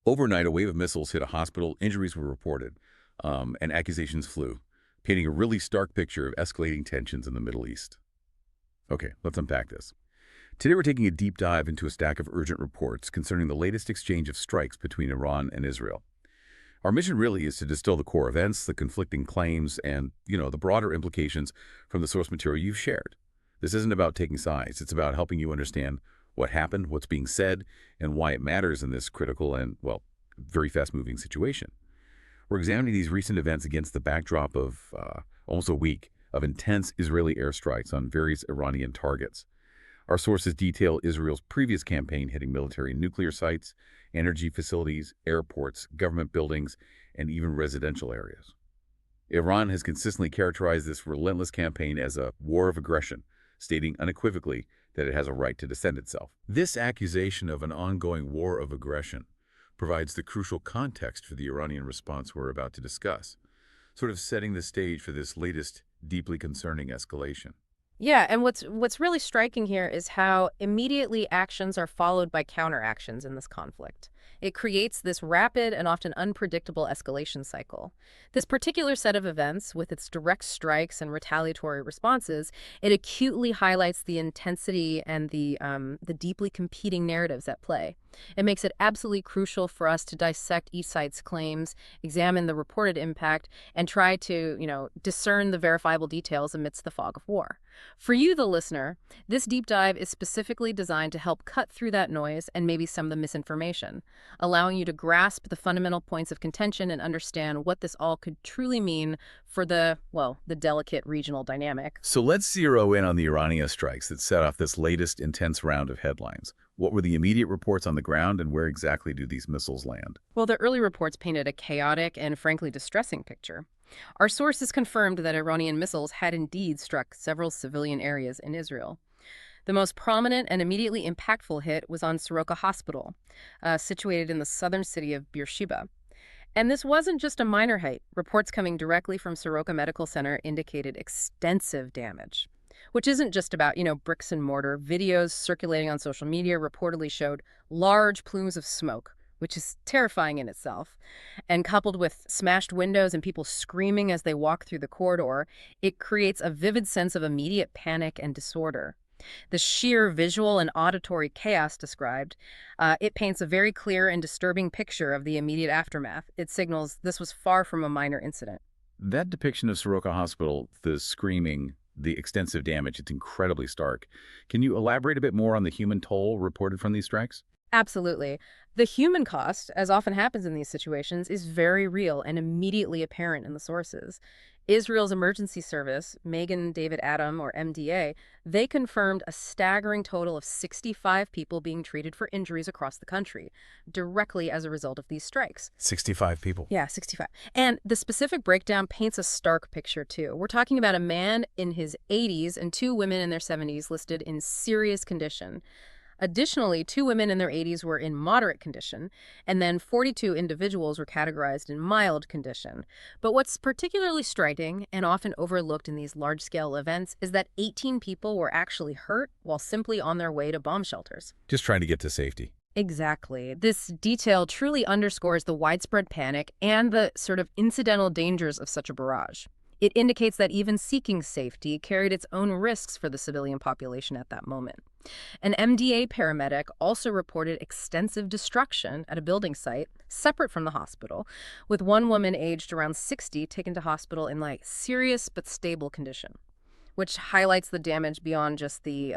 Overnight, a wave of missiles hit a hospital, injuries were reported, and accusations flew, painting a really stark picture of escalating tensions in the Middle East. Okay, let's unpack this. Today we're taking a deep dive into a stack of urgent reports concerning the latest exchange of strikes between Iran and Israel. Our mission really is to distill the core events, the conflicting claims, and, the broader implications from the source material you've shared. This isn't about taking sides. It's about helping you understand what happened, what's being said, and why it matters in this critical and, very fast-moving situation. We're examining these recent events against the backdrop of almost a week of intense Israeli airstrikes on various Iranian targets. Our sources detail Israel's previous campaign hitting military and nuclear sites, energy facilities, airports, government buildings, and even residential areas. Iran has consistently characterized this relentless campaign as a war of aggression, stating unequivocally that it has a right to defend itself. This accusation of an ongoing war of aggression provides the crucial context for the Iranian response we're about to discuss, sort of setting the stage for this latest, deeply concerning escalation. Yeah, and what's really striking here is how immediately actions are followed by counteractions in this conflict. It creates this rapid and often unpredictable escalation cycle. This particular set of events, with its direct strikes and retaliatory responses, it acutely highlights the intensity and the deeply competing narratives at play. It makes it absolutely crucial for us to dissect each side's claims, examine the reported impact, and try to, discern the verifiable details amidst the fog of war. For you, the listener, this deep dive is specifically designed to help cut through that noise and maybe some of the misinformation, allowing you to grasp the fundamental points of contention and understand what this all could truly mean for the delicate regional dynamic. So let's zero in on the Iranian strikes that set off this latest intense round of headlines. What were the immediate reports on the ground, and where exactly do these missiles land? Well, the early reports painted a chaotic and frankly distressing picture. Our sources confirmed that Iranian missiles had indeed struck several civilian areas in Israel. The most prominent and immediately impactful hit was on Soroka Hospital, situated in the southern city of Beersheba. And this wasn't just a minor hit. Reports coming directly from Soroka Medical Center indicated extensive damage, which isn't just about, bricks and mortar. Videos circulating on social media reportedly showed large plumes of smoke, which is terrifying in itself. And coupled with smashed windows and people screaming as they walk through the corridor, it creates a vivid sense of immediate panic and disorder. The sheer visual and auditory chaos described, it paints a very clear and disturbing picture of the immediate aftermath. It signals this was far from a minor incident. That depiction of Soroka Hospital, the screaming, the extensive damage, it's incredibly stark. Can you elaborate a bit more on the human toll reported from these strikes? Absolutely. The human cost, as often happens in these situations, is very real and immediately apparent in the sources. Israel's emergency service, Megan David Adam, or MDA, they confirmed a staggering total of 65 people being treated for injuries across the country, directly as a result of these strikes. 65 people. Yeah, 65. And the specific breakdown paints a stark picture, too. We're talking about a man in his 80s and two women in their 70s listed in serious condition. Additionally, two women in their 80s were in moderate condition, and then 42 individuals were categorized in mild condition. But what's particularly striking and often overlooked in these large-scale events is that 18 people were actually hurt while simply on their way to bomb shelters. Just trying to get to safety. Exactly. This detail truly underscores the widespread panic and the sort of incidental dangers of such a barrage. It indicates that even seeking safety carried its own risks for the civilian population at that moment. An MDA paramedic also reported extensive destruction at a building site separate from the hospital, with one woman aged around 60 taken to hospital in serious but stable condition, which highlights the damage beyond just the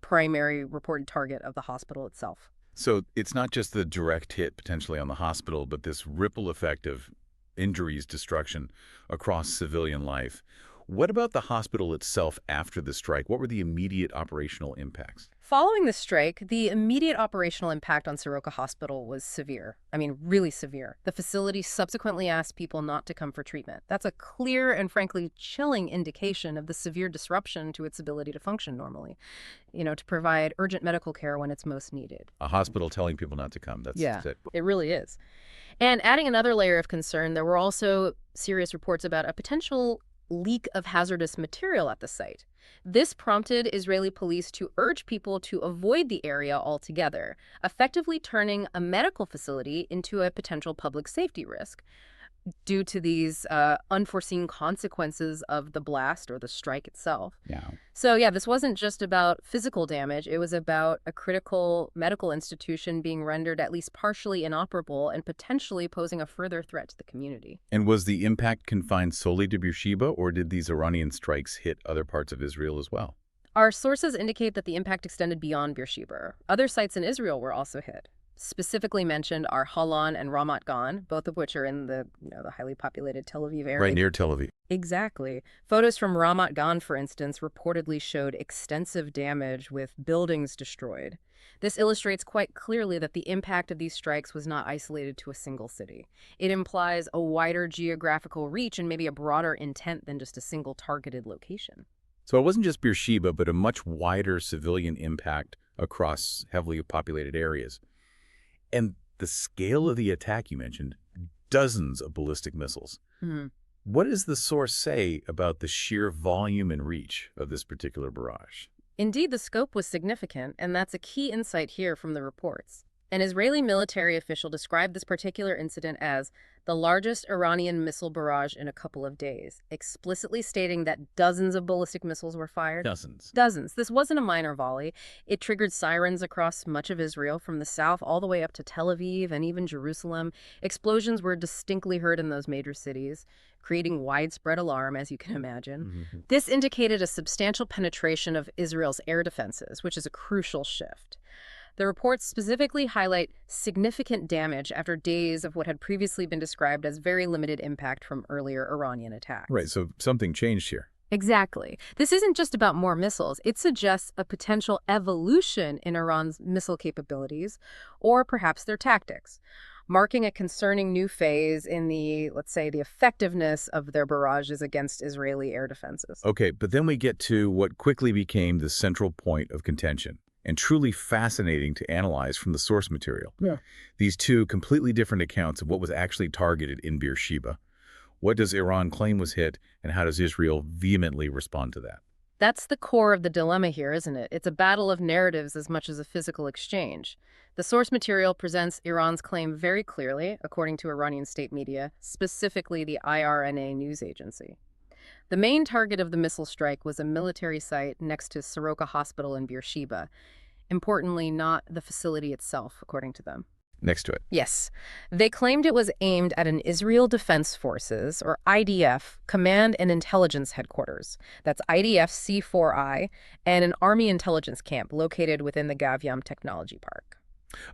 primary reported target of the hospital itself. So it's not just the direct hit potentially on the hospital, but this ripple effect of injuries, destruction across civilian life. What about the hospital itself after the strike? What were the immediate operational impacts? Following the strike, the immediate operational impact on Soroka Hospital was severe. I mean, really severe. The facility subsequently asked people not to come for treatment. That's a clear and frankly chilling indication of the severe disruption to its ability to function normally, to provide urgent medical care when it's most needed. A hospital telling people not to come. That's it. It really is. And adding another layer of concern, there were also serious reports about a potential leak of hazardous material at the site. This prompted Israeli police to urge people to avoid the area altogether, effectively turning a medical facility into a potential public safety risk due to these unforeseen consequences of the blast or the strike itself. Yeah. So yeah, this wasn't just about physical damage. It was about a critical medical institution being rendered at least partially inoperable and potentially posing a further threat to the community. And was the impact confined solely to Beersheba, or did these Iranian strikes hit other parts of Israel as well? Our sources indicate that the impact extended beyond Beersheba. Other sites in Israel were also hit. Specifically mentioned are Holon and Ramat Gan, both of which are in the highly populated Tel Aviv area. Right near Tel Aviv. Exactly. Photos from Ramat Gan, for instance, reportedly showed extensive damage with buildings destroyed. This illustrates quite clearly that the impact of these strikes was not isolated to a single city. It implies a wider geographical reach and maybe a broader intent than just a single targeted location. So it wasn't just Beersheba, but a much wider civilian impact across heavily populated areas. And the scale of the attack you mentioned, dozens of ballistic missiles. Mhm. What does the source say about the sheer volume and reach of this particular barrage? Indeed, the scope was significant, and that's a key insight here from the reports. An Israeli military official described this particular incident as the largest Iranian missile barrage in a couple of days, explicitly stating that dozens of ballistic missiles were fired. Dozens. Dozens. This wasn't a minor volley. It triggered sirens across much of Israel, from the south all the way up to Tel Aviv and even Jerusalem. Explosions were distinctly heard in those major cities, creating widespread alarm, as you can imagine. Mm-hmm. This indicated a substantial penetration of Israel's air defenses, which is a crucial shift. The reports specifically highlight significant damage after days of what had previously been described as very limited impact from earlier Iranian attacks. Right, so something changed here. Exactly. This isn't just about more missiles. It suggests a potential evolution in Iran's missile capabilities, or perhaps their tactics, marking a concerning new phase in the, let's say, the effectiveness of their barrages against Israeli air defenses. Okay, but then we get to what quickly became the central point of contention, and truly fascinating to analyze from the source material. Yeah. These two completely different accounts of what was actually targeted in Beersheba. What does Iran claim was hit, and how does Israel vehemently respond to that? That's the core of the dilemma here, isn't it? It's a battle of narratives as much as a physical exchange. The source material presents Iran's claim very clearly, according to Iranian state media, specifically the IRNA news agency. The main target of the missile strike was a military site next to Soroka Hospital in Beersheba. Importantly, not the facility itself, according to them. Next to it. Yes. They claimed it was aimed at an Israel Defense Forces, or IDF, command and intelligence headquarters. That's IDF C4I, and an Army intelligence camp located within the Gavyam Technology Park.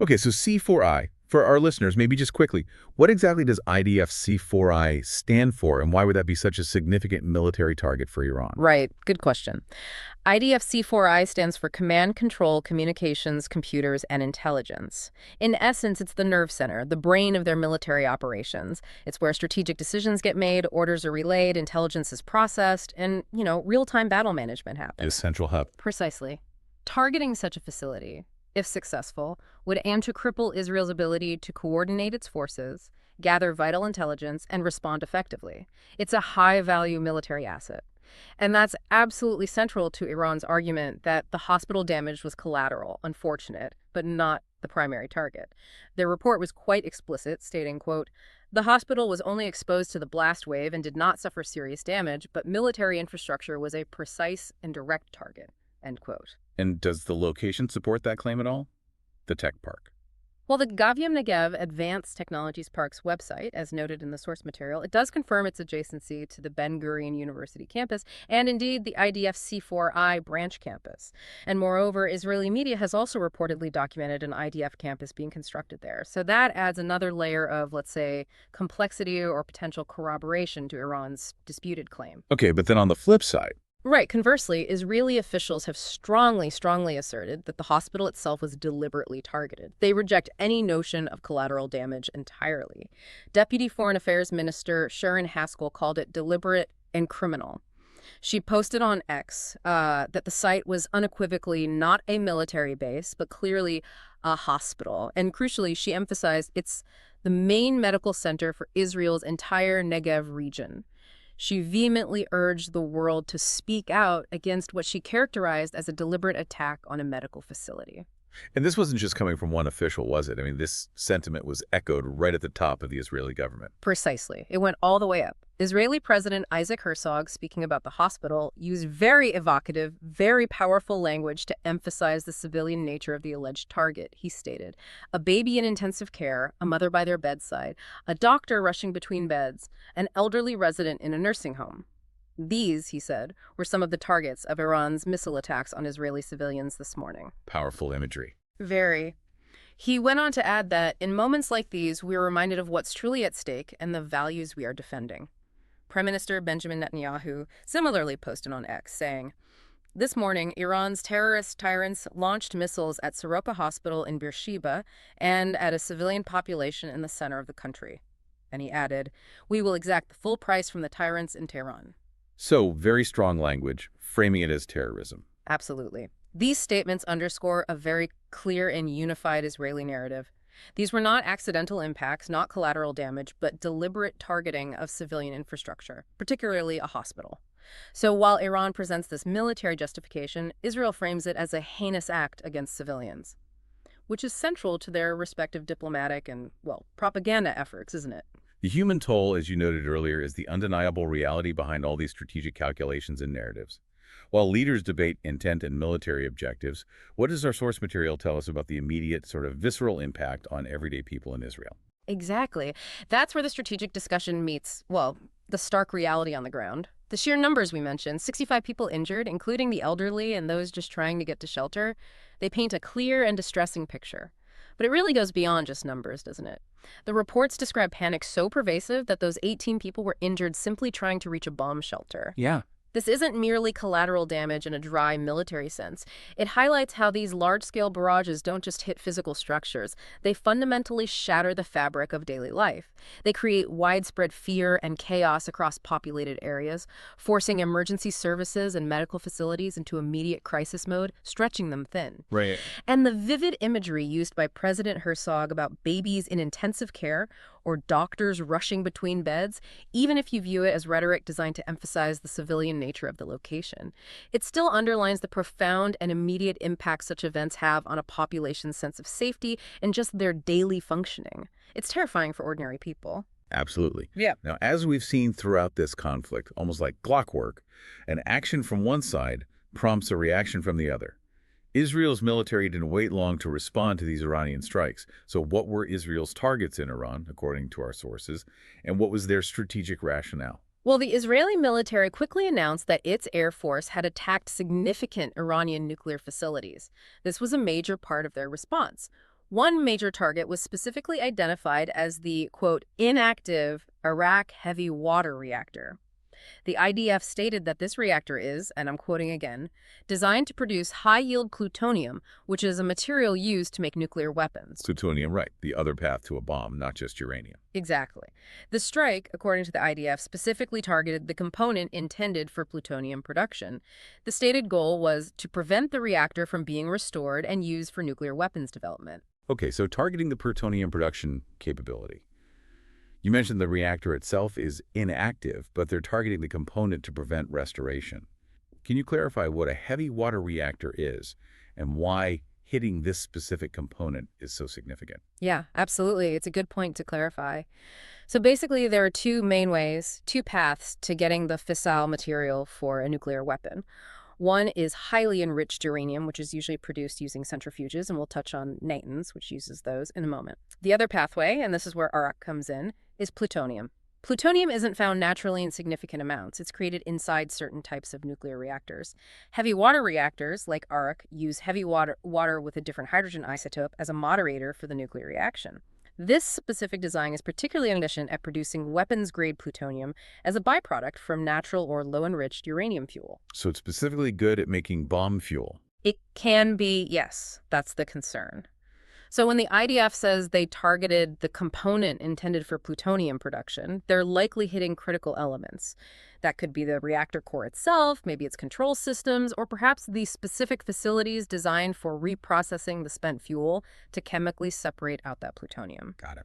Okay, so C4I, for our listeners, maybe just quickly, what exactly does IDF C4I stand for, and why would that be such a significant military target for Iran? Right. Good question. IDF C4I stands for Command, Control, Communications, Computers, and Intelligence. In essence, it's the nerve center, the brain of their military operations. It's where strategic decisions get made, orders are relayed, intelligence is processed, and, real-time battle management happens. Is central hub. Precisely. Targeting such a facility, if successful, would aim to cripple Israel's ability to coordinate its forces, gather vital intelligence, and respond effectively. It's a high-value military asset. And that's absolutely central to Iran's argument that the hospital damage was collateral, unfortunate, but not the primary target. Their report was quite explicit, stating, quote, "The hospital was only exposed to the blast wave and did not suffer serious damage, but military infrastructure was a precise and direct target," end quote. And does the location support that claim at all? The tech park. Well, the Gavyam Negev Advanced Technologies Park's website, as noted in the source material, it does confirm its adjacency to the Ben Gurion University campus and indeed the IDF C4I branch campus. And moreover, Israeli media has also reportedly documented an IDF campus being constructed there. So that adds another layer of, let's say, complexity or potential corroboration to Iran's disputed claim. Okay, but then on the flip side, Right. Conversely, Israeli officials have strongly asserted that the hospital itself was deliberately targeted. They reject any notion of collateral damage entirely. Deputy Foreign Affairs Minister Sharon Haskell called it deliberate and criminal. She posted on X that the site was unequivocally not a military base, but clearly a hospital. And crucially, she emphasized it's the main medical center for Israel's entire Negev region. She vehemently urged the world to speak out against what she characterized as a deliberate attack on a medical facility. And this wasn't just coming from one official, was it? I mean, this sentiment was echoed right at the top of the Israeli government. Precisely. It went all the way up. Israeli President Isaac Herzog, speaking about the hospital, used very evocative, very powerful language to emphasize the civilian nature of the alleged target. He stated, "A baby in intensive care, a mother by their bedside, a doctor rushing between beds, an elderly resident in a nursing home. These," he said, "were some of the targets of Iran's missile attacks on Israeli civilians this morning." Powerful imagery. Very. He went on to add that, "In moments like these, we are reminded of what's truly at stake and the values we are defending." Prime Minister Benjamin Netanyahu similarly posted on X, saying, "This morning, Iran's terrorist tyrants launched missiles at Soroka Hospital in Beersheba and at a civilian population in the center of the country." And he added, "We will exact the full price from the tyrants in Tehran." So, very strong language, framing it as terrorism. Absolutely. These statements underscore a very clear and unified Israeli narrative. These were not accidental impacts, not collateral damage, but deliberate targeting of civilian infrastructure, particularly a hospital. So while Iran presents this military justification, Israel frames it as a heinous act against civilians, which is central to their respective diplomatic and, well, propaganda efforts, isn't it? The human toll, as you noted earlier, is the undeniable reality behind all these strategic calculations and narratives. While leaders debate intent and military objectives, what does our source material tell us about the immediate, sort of visceral impact on everyday people in Israel? Exactly. That's where the strategic discussion meets, well, the stark reality on the ground. The sheer numbers we mentioned, 65 people injured, including the elderly and those just trying to get to shelter, they paint a clear and distressing picture. But it really goes beyond just numbers, doesn't it? The reports describe panic so pervasive that those 18 people were injured simply trying to reach a bomb shelter. Yeah. This isn't merely collateral damage in a dry military sense. It highlights how these large-scale barrages don't just hit physical structures. They fundamentally shatter the fabric of daily life. They create widespread fear and chaos across populated areas, forcing emergency services and medical facilities into immediate crisis mode, stretching them thin. Right. And the vivid imagery used by President Herzog about babies in intensive care or doctors rushing between beds, even if you view it as rhetoric designed to emphasize the civilian nature of the location, it still underlines the profound and immediate impact such events have on a population's sense of safety and just their daily functioning. It's terrifying for ordinary people. Absolutely. Yeah. Now, as we've seen throughout this conflict, almost like clockwork, an action from one side prompts a reaction from the other. Israel's military didn't wait long to respond to these Iranian strikes. So what were Israel's targets in Iran, according to our sources, and what was their strategic rationale? Well, the Israeli military quickly announced that its air force had attacked significant Iranian nuclear facilities. This was a major part of their response. One major target was specifically identified as the, quote, inactive Arak heavy water reactor. The IDF stated that this reactor is, and I'm quoting again, designed to produce high-yield plutonium, which is a material used to make nuclear weapons. Plutonium, right. The other path to a bomb, not just uranium. Exactly. The strike, according to the IDF, specifically targeted the component intended for plutonium production. The stated goal was to prevent the reactor from being restored and used for nuclear weapons development. Okay, so targeting the plutonium production capability. You mentioned the reactor itself is inactive, but they're targeting the component to prevent restoration. Can you clarify what a heavy water reactor is and why hitting this specific component is so significant? Yeah, absolutely. It's a good point to clarify. So basically, there are two main ways, two paths to getting the fissile material for a nuclear weapon. One is highly enriched uranium, which is usually produced using centrifuges, and we'll touch on Natans, which uses those in a moment. The other pathway, and this is where Arak comes in, is plutonium. Plutonium isn't found naturally in significant amounts. It's created inside certain types of nuclear reactors. Heavy water reactors, like Arak, use heavy water with a different hydrogen isotope as a moderator for the nuclear reaction. This specific design is particularly efficient at producing weapons-grade plutonium as a byproduct from natural or low-enriched uranium fuel. So it's specifically good at making bomb fuel. It can be, yes, that's the concern. So when the IDF says they targeted the component intended for plutonium production, they're likely hitting critical elements. That could be the reactor core itself, maybe its control systems, or perhaps the specific facilities designed for reprocessing the spent fuel to chemically separate out that plutonium. Got it.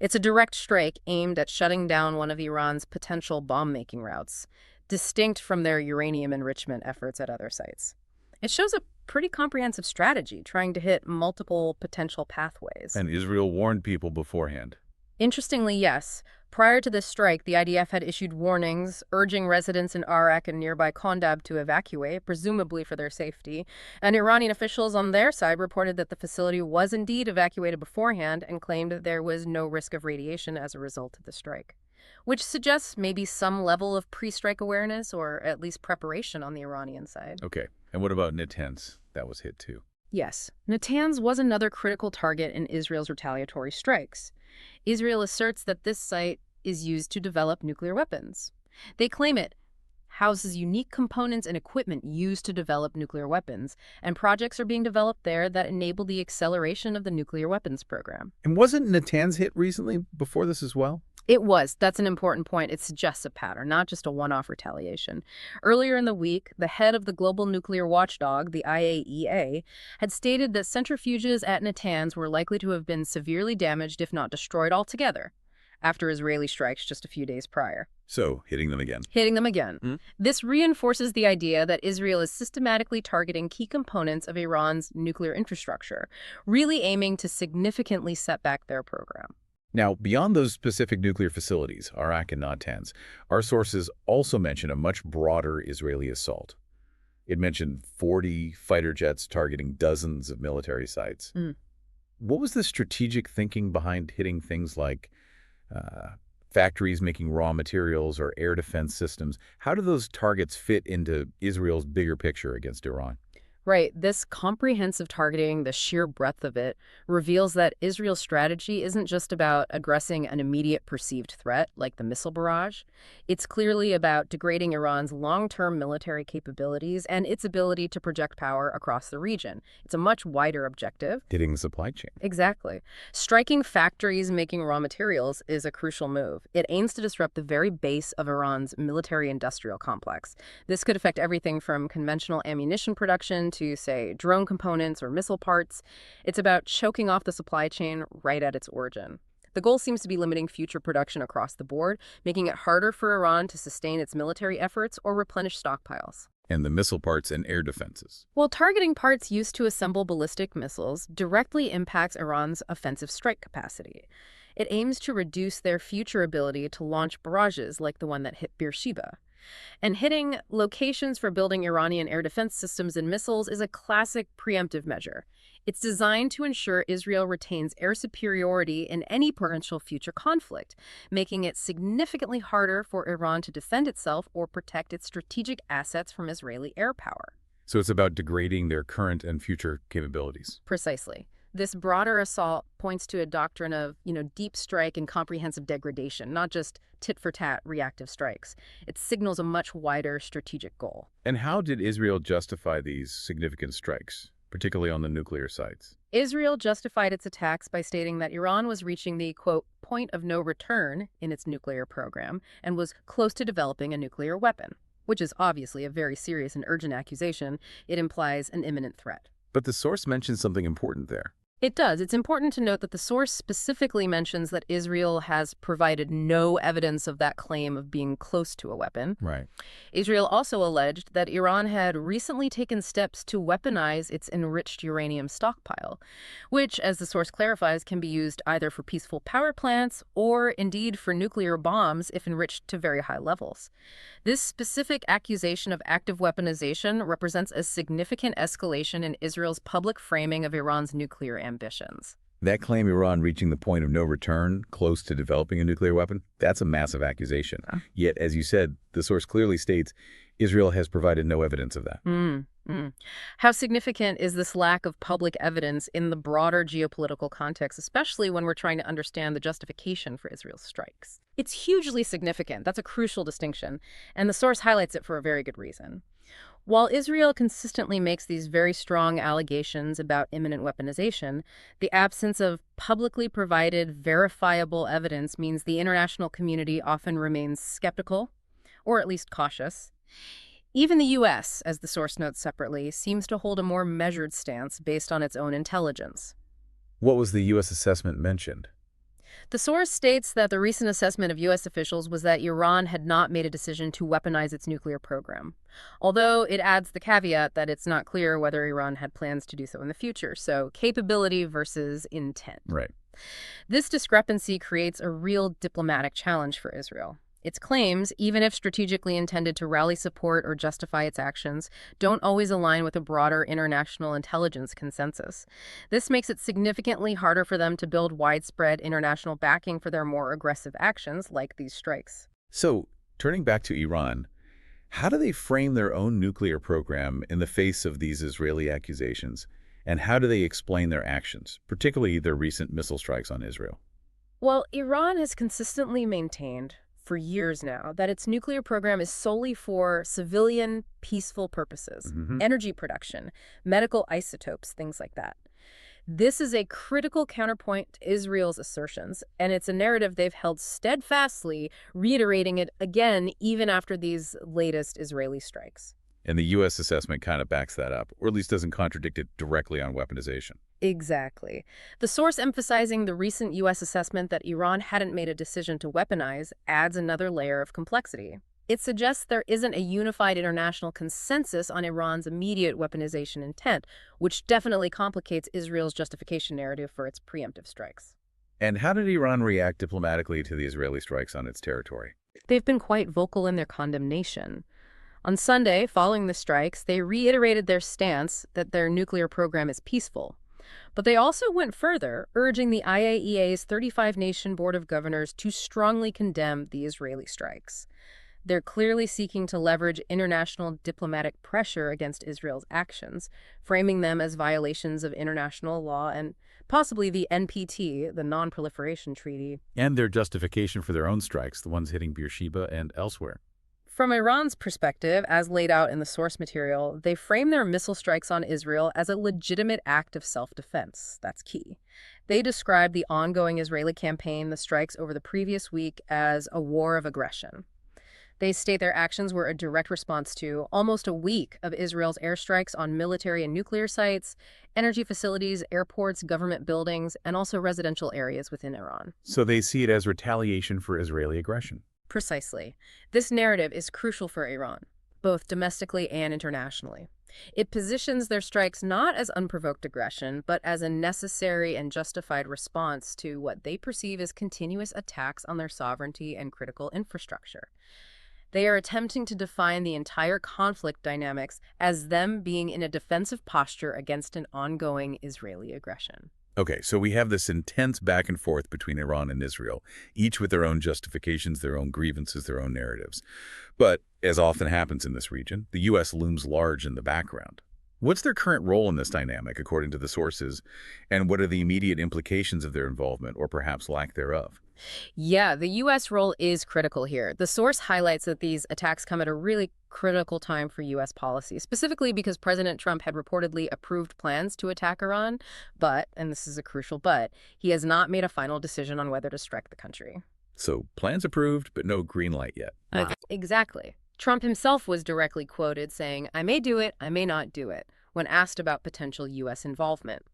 It's a direct strike aimed at shutting down one of Iran's potential bomb-making routes, distinct from their uranium enrichment efforts at other sites. It shows a pretty comprehensive strategy, trying to hit multiple potential pathways. And Israel warned people beforehand. Interestingly, yes. Prior to this strike, the IDF had issued warnings urging residents in Arak and nearby Kondab to evacuate, presumably for their safety. And Iranian officials on their side reported that the facility was indeed evacuated beforehand and claimed that there was no risk of radiation as a result of the strike, which suggests maybe some level of pre-strike awareness or at least preparation on the Iranian side. Okay. And what about Natanz? That was hit too. Yes, Natanz was another critical target in Israel's retaliatory strikes. Israel asserts that this site is used to develop nuclear weapons. They claim it houses unique components and equipment used to develop nuclear weapons, and projects are being developed there that enable the acceleration of the nuclear weapons program. And wasn't Natanz hit recently before this as well? It was. That's an important point. It suggests a pattern, not just a one-off retaliation. Earlier in the week, the head of the global nuclear watchdog, the IAEA, had stated that centrifuges at Natanz were likely to have been severely damaged, if not destroyed altogether, after Israeli strikes just a few days prior. So, hitting them again. Hitting them again. This reinforces the idea that Israel is systematically targeting key components of Iran's nuclear infrastructure, really aiming to significantly set back their program. Now, beyond those specific nuclear facilities, Arak and Natanz, our sources also mention a much broader Israeli assault. It mentioned 40 fighter jets targeting dozens of military sites. What was the strategic thinking behind hitting things like factories making raw materials or air defense systems? How do those targets fit into Israel's bigger picture against Iran? Right. This comprehensive targeting, the sheer breadth of it, reveals that Israel's strategy isn't just about aggressing an immediate perceived threat, like the missile barrage. It's clearly about degrading Iran's long-term military capabilities and its ability to project power across the region. It's a much wider objective. Hitting the supply chain. Exactly. Striking factories making raw materials is a crucial move. It aims to disrupt the very base of Iran's military-industrial complex. This could affect everything from conventional ammunition production to, say, drone components or missile parts. It's about choking off the supply chain right at its origin. The goal seems to be limiting future production across the board, making it harder for Iran to sustain its military efforts or replenish stockpiles. And the missile parts and air defenses. Well, targeting parts used to assemble ballistic missiles directly impacts Iran's offensive strike capacity. It aims to reduce their future ability to launch barrages like the one that hit Beersheba. And hitting locations for building Iranian air defense systems and missiles is a classic preemptive measure. It's designed to ensure Israel retains air superiority in any potential future conflict, making it significantly harder for Iran to defend itself or protect its strategic assets from Israeli air power. So it's about degrading their current and future capabilities. Precisely. This broader assault points to a doctrine of, deep strike and comprehensive degradation, not just tit-for-tat reactive strikes. It signals a much wider strategic goal. And how did Israel justify these significant strikes, particularly on the nuclear sites? Israel justified its attacks by stating that Iran was reaching the, quote, point of no return in its nuclear program and was close to developing a nuclear weapon, which is obviously a very serious and urgent accusation. It implies an imminent threat. But the source mentions something important there. It does. It's important to note that the source specifically mentions that Israel has provided no evidence of that claim of being close to a weapon. Right. Israel also alleged that Iran had recently taken steps to weaponize its enriched uranium stockpile, which, as the source clarifies, can be used either for peaceful power plants or indeed for nuclear bombs if enriched to very high levels. This specific accusation of active weaponization represents a significant escalation in Israel's public framing of Iran's nuclear ambitions. That claim Iran reaching the point of no return, close to developing a nuclear weapon, that's a massive accusation. Yet, as you said, the source clearly states Israel has provided no evidence of that. How significant is this lack of public evidence in the broader geopolitical context, especially when we're trying to understand the justification for Israel's strikes? It's hugely significant. That's a crucial distinction, and the source highlights it for a very good reason. While Israel consistently makes these very strong allegations about imminent weaponization, the absence of publicly provided, verifiable evidence means the international community often remains skeptical, or at least cautious. Even the U.S., as the source notes separately, seems to hold a more measured stance based on its own intelligence. What was the U.S. assessment mentioned? The source states that the recent assessment of U.S. officials was that Iran had not made a decision to weaponize its nuclear program, although it adds the caveat that it's not clear whether Iran had plans to do so in the future, so capability versus intent. Right. This discrepancy creates a real diplomatic challenge for Israel. Its claims, even if strategically intended to rally support or justify its actions, don't always align with a broader international intelligence consensus. This makes it significantly harder for them to build widespread international backing for their more aggressive actions, like these strikes. So, turning back to Iran, how do they frame their own nuclear program in the face of these Israeli accusations? And how do they explain their actions, particularly their recent missile strikes on Israel? Well, Iran has consistently maintained for years now that its nuclear program is solely for civilian, peaceful purposes, energy production, medical isotopes, things like that. This is a critical counterpoint to Israel's assertions, and it's a narrative they've held steadfastly, reiterating it again even after these latest Israeli strikes. And the U.S. assessment kind of backs that up, or at least doesn't contradict it directly on weaponization. Exactly. The source emphasizing the recent U.S. assessment that Iran hadn't made a decision to weaponize adds another layer of complexity. It suggests there isn't a unified international consensus on Iran's immediate weaponization intent, which definitely complicates Israel's justification narrative for its preemptive strikes. And how did Iran react diplomatically to the Israeli strikes on its territory? They've been quite vocal in their condemnation. On Sunday, following the strikes, they reiterated their stance that their nuclear program is peaceful. But they also went further, urging the IAEA's 35-nation Board of Governors to strongly condemn the Israeli strikes. They're clearly seeking to leverage international diplomatic pressure against Israel's actions, framing them as violations of international law and possibly the NPT, the Non-Proliferation Treaty. And their justification for their own strikes, the ones hitting Beersheba and elsewhere. From Iran's perspective, as laid out in the source material, they frame their missile strikes on Israel as a legitimate act of self-defense. That's key. They describe the ongoing Israeli campaign, the strikes over the previous week, as a war of aggression. They state their actions were a direct response to almost a week of Israel's airstrikes on military and nuclear sites, energy facilities, airports, government buildings, and also residential areas within Iran. So they see it as retaliation for Israeli aggression. Precisely. This narrative is crucial for Iran, both domestically and internationally. It positions their strikes not as unprovoked aggression, but as a necessary and justified response to what they perceive as continuous attacks on their sovereignty and critical infrastructure. They are attempting to define the entire conflict dynamics as them being in a defensive posture against an ongoing Israeli aggression. Okay, so we have this intense back and forth between Iran and Israel, each with their own justifications, their own grievances, their own narratives. But, as often happens in this region, the U.S. looms large in the background. What's their current role in this dynamic, according to the sources, and what are the immediate implications of their involvement, or perhaps lack thereof? Yeah, the U.S. role is critical here. The source highlights that these attacks come at a really critical time for U.S. policy, specifically because President Trump had reportedly approved plans to attack Iran, but, and this is a crucial but, he has not made a final decision on whether to strike the country. So, plans approved, but no green light yet. Exactly. Trump himself was directly quoted saying, "I may do it, I may not do it," when asked about potential U.S. involvement.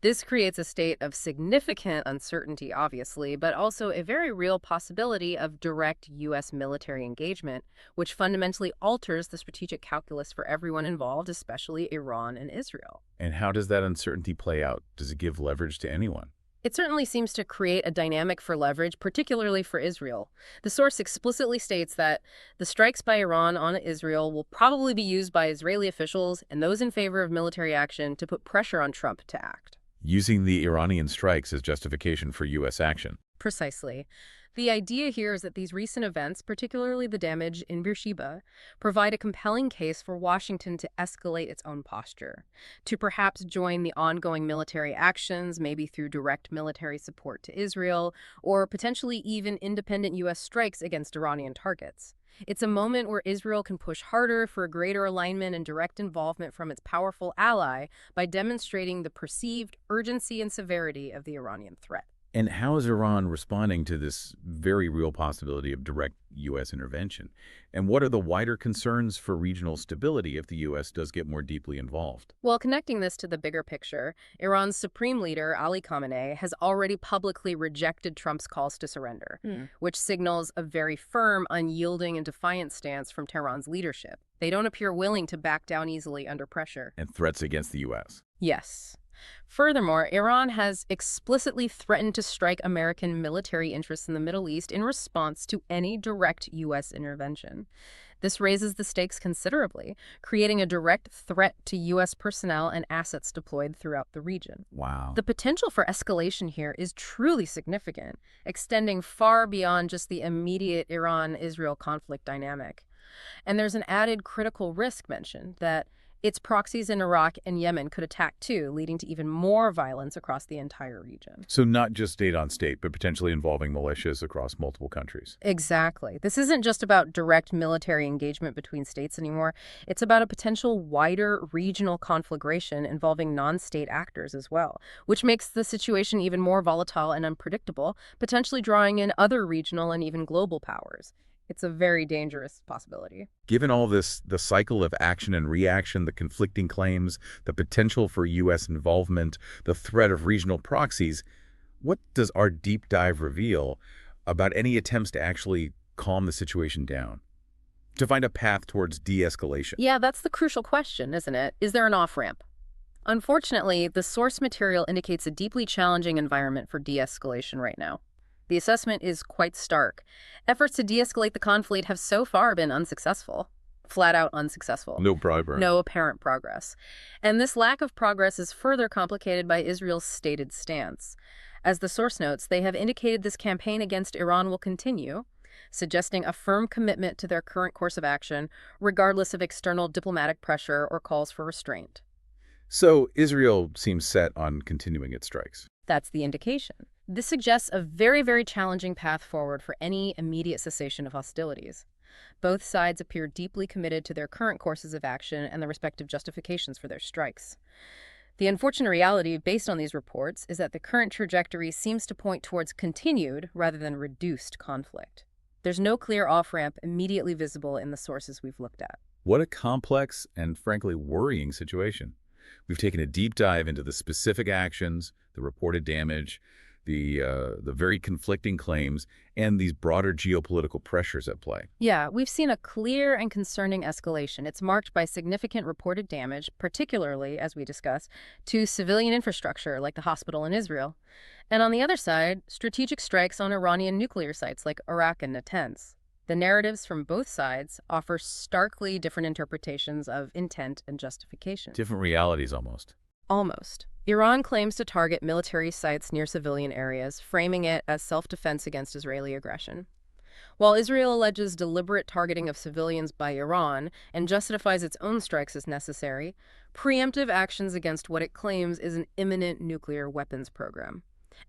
This creates a state of significant uncertainty, obviously, but also a very real possibility of direct U.S. military engagement, which fundamentally alters the strategic calculus for everyone involved, especially Iran and Israel. And how does that uncertainty play out? Does it give leverage to anyone? It certainly seems to create a dynamic for leverage, particularly for Israel. The source explicitly states that the strikes by Iran on Israel will probably be used by Israeli officials and those in favor of military action to put pressure on Trump to act. Using the Iranian strikes as justification for U.S. action. Precisely. The idea here is that these recent events, particularly the damage in Beersheba, provide a compelling case for Washington to escalate its own posture, to perhaps join the ongoing military actions, maybe through direct military support to Israel, or potentially even independent U.S. strikes against Iranian targets. It's a moment where Israel can push harder for greater alignment and direct involvement from its powerful ally by demonstrating the perceived urgency and severity of the Iranian threat. And how is Iran responding to this very real possibility of direct U.S. intervention? And what are the wider concerns for regional stability if the U.S. does get more deeply involved? Well, connecting this to the bigger picture, Iran's supreme leader, Ali Khamenei, has already publicly rejected Trump's calls to surrender, which signals a very firm, unyielding, and defiant stance from Tehran's leadership. They don't appear willing to back down easily under pressure. And threats against the U.S. Yes. Furthermore, Iran has explicitly threatened to strike American military interests in the Middle East in response to any direct U.S. intervention. This raises the stakes considerably, creating a direct threat to U.S. personnel and assets deployed throughout the region. Wow. The potential for escalation here is truly significant, extending far beyond just the immediate Iran-Israel conflict dynamic. And there's an added critical risk mentioned that its proxies in Iraq and Yemen could attack too, leading to even more violence across the entire region. So not just state on state, but potentially involving militias across multiple countries. Exactly. This isn't just about direct military engagement between states anymore. It's about a potential wider regional conflagration involving non-state actors as well, which makes the situation even more volatile and unpredictable, potentially drawing in other regional and even global powers. It's a very dangerous possibility. Given all this, the cycle of action and reaction, the conflicting claims, the potential for U.S. involvement, the threat of regional proxies, what does our deep dive reveal about any attempts to actually calm the situation down, to find a path towards de-escalation? Yeah, that's the crucial question, isn't it? Is there an off-ramp? Unfortunately, the source material indicates a deeply challenging environment for de-escalation right now. The assessment is quite stark. Efforts to de-escalate the conflict have so far been unsuccessful. Flat out unsuccessful. No progress. No apparent progress. And this lack of progress is further complicated by Israel's stated stance. As the source notes, they have indicated this campaign against Iran will continue, suggesting a firm commitment to their current course of action, regardless of external diplomatic pressure or calls for restraint. So Israel seems set on continuing its strikes. That's the indication. This suggests a very, very challenging path forward for any immediate cessation of hostilities. Both sides appear deeply committed to their current courses of action and the respective justifications for their strikes. The unfortunate reality, based on these reports, is that the current trajectory seems to point towards continued rather than reduced conflict. There's no clear off-ramp immediately visible in the sources we've looked at. What a complex and frankly worrying situation. We've taken a deep dive into the specific actions, the reported damage, the very conflicting claims, and these broader geopolitical pressures at play. Yeah, we've seen a clear and concerning escalation. It's marked by significant reported damage, particularly, as we discussed, to civilian infrastructure like the hospital in Israel. And on the other side, strategic strikes on Iranian nuclear sites like Arak and Natanz. The narratives from both sides offer starkly different interpretations of intent and justification. Different realities almost. Almost. Iran claims to target military sites near civilian areas, framing it as self-defense against Israeli aggression. While Israel alleges deliberate targeting of civilians by Iran and justifies its own strikes as necessary, preemptive actions against what it claims is an imminent nuclear weapons program.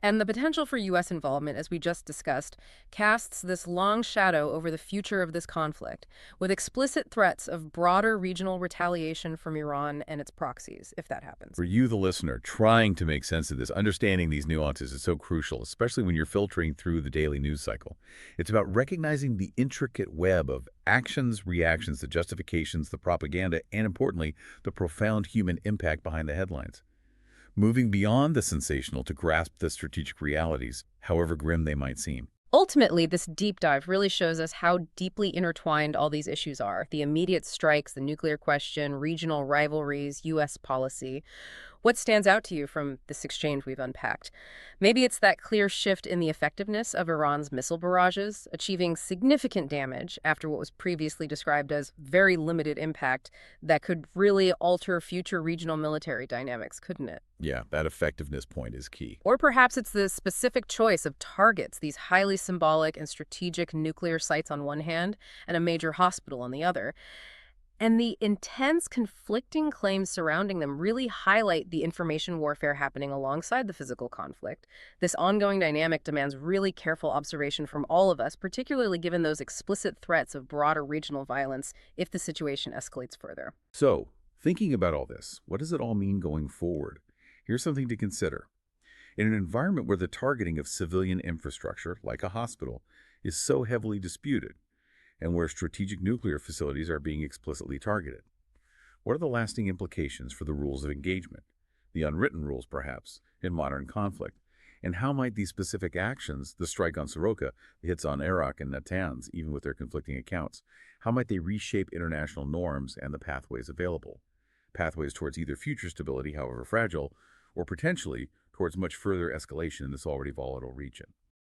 And the potential for U.S. involvement, as we just discussed, casts this long shadow over the future of this conflict, with explicit threats of broader regional retaliation from Iran and its proxies, if that happens. For you, the listener, trying to make sense of this, understanding these nuances is so crucial, especially when you're filtering through the daily news cycle. It's about recognizing the intricate web of actions, reactions, the justifications, the propaganda, and importantly, the profound human impact behind the headlines. Moving beyond the sensational to grasp the strategic realities, however grim they might seem. Ultimately, this deep dive really shows us how deeply intertwined all these issues are. The immediate strikes, the nuclear question, regional rivalries, U.S. policy. What stands out to you from this exchange we've unpacked? Maybe it's that clear shift in the effectiveness of Iran's missile barrages, achieving significant damage after what was previously described as very limited impact that could really alter future regional military dynamics, couldn't it? Yeah, that effectiveness point is key. Or perhaps it's the specific choice of targets, these highly symbolic and strategic nuclear sites on one hand and a major hospital on the other. And the intense conflicting claims surrounding them really highlight the information warfare happening alongside the physical conflict. This ongoing dynamic demands really careful observation from all of us, particularly given those explicit threats of broader regional violence if the situation escalates further. So, thinking about all this, what does it all mean going forward? Here's something to consider. In an environment where the targeting of civilian infrastructure, like a hospital, is so heavily disputed, and where strategic nuclear facilities are being explicitly targeted. What are the lasting implications for the rules of engagement, the unwritten rules perhaps, in modern conflict? And how might these specific actions, the strike on Soroka, the hits on Arak and Natanz, even with their conflicting accounts, how might they reshape international norms and the pathways available? Pathways towards either future stability, however fragile, or potentially towards much further escalation in this already volatile region.